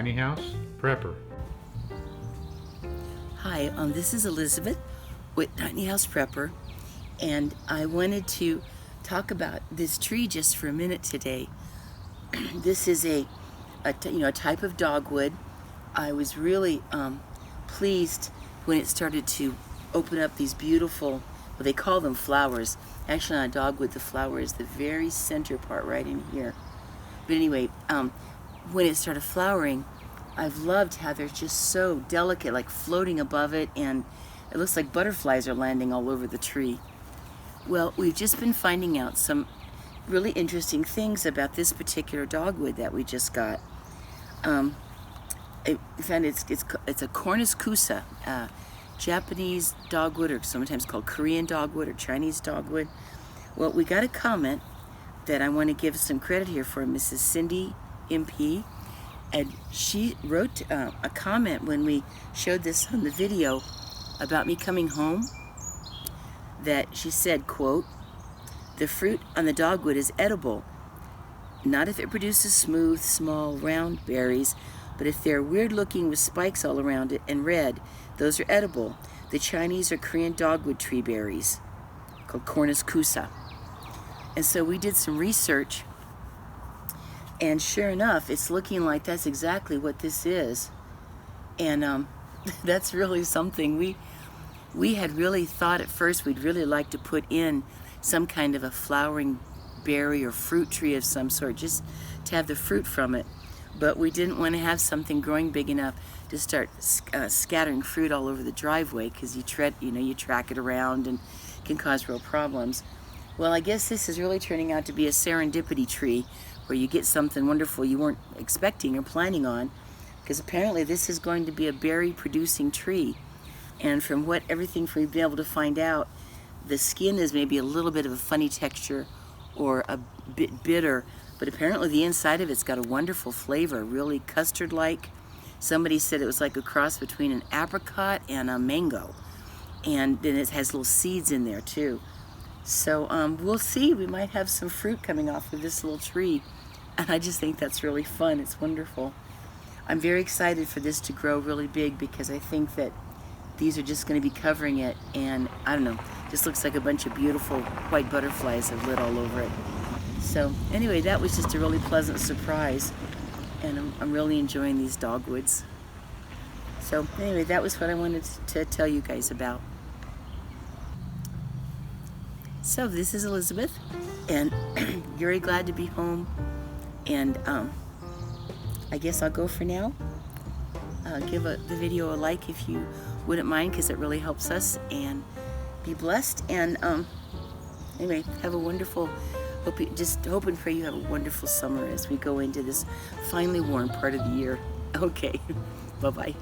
Tiny House Prepper. Hi, this is Elizabeth with Tiny House Prepper, and I wanted to talk about this tree just for a minute today. This is a type of dogwood. I was really pleased when it started to open up these beautiful, well, they call them flowers. Actually, on a dogwood, the flower is the very center part right in here. But anyway, when it started flowering, I've loved how they're just so delicate, like floating above it, and it looks like butterflies are landing all over the tree. Well, we've just been finding out some really interesting things about this particular dogwood that we just got. I found it's a Cornus Kousa, Japanese dogwood, or sometimes called Korean dogwood or Chinese dogwood. Well, we got a comment that I want to give some credit here for, Mrs. Cindy MP, and she wrote a comment when we showed this on the video about me coming home, that she said, quote, "The fruit on the dogwood is edible, not if it produces smooth, small, round berries, but if they're weird looking with spikes all around it and red, those are edible. The Chinese or Korean dogwood tree berries, called Cornus Kousa." And so we did some research, and sure enough, it's looking like that's exactly what this is. And that's really something. We had really thought at first we'd really like to put in some kind of a flowering berry or fruit tree of some sort, just to have the fruit from it. But we didn't want to have something growing big enough to start scattering fruit all over the driveway, because you track it around and can cause real problems. Well, I guess this is really turning out to be a serendipity tree, where you get something wonderful you weren't expecting or planning on, because apparently this is going to be a berry producing tree. And from everything we've been able to find out, the skin is maybe a little bit of a funny texture or a bit bitter, but apparently the inside of it's got a wonderful flavor, really custard-like. Somebody said it was like a cross between an apricot and a mango. And then it has little seeds in there too. So we'll see, we might have some fruit coming off of this little tree. And I just think that's really fun, it's wonderful. I'm very excited for this to grow really big, because I think that these are just going to be covering it, and I don't know, just looks like a bunch of beautiful white butterflies have lit all over it. So anyway, that was just a really pleasant surprise, and I'm really enjoying these dogwoods. So anyway, that was what I wanted to tell you guys about. So this is Elizabeth, and very glad to be home, and I guess I'll go for now. Give the video a like if you wouldn't mind, because it really helps us, and be blessed. And anyway, have a wonderful, hope and pray you have a wonderful summer as we go into this finally warm part of the year. Okay, bye-bye.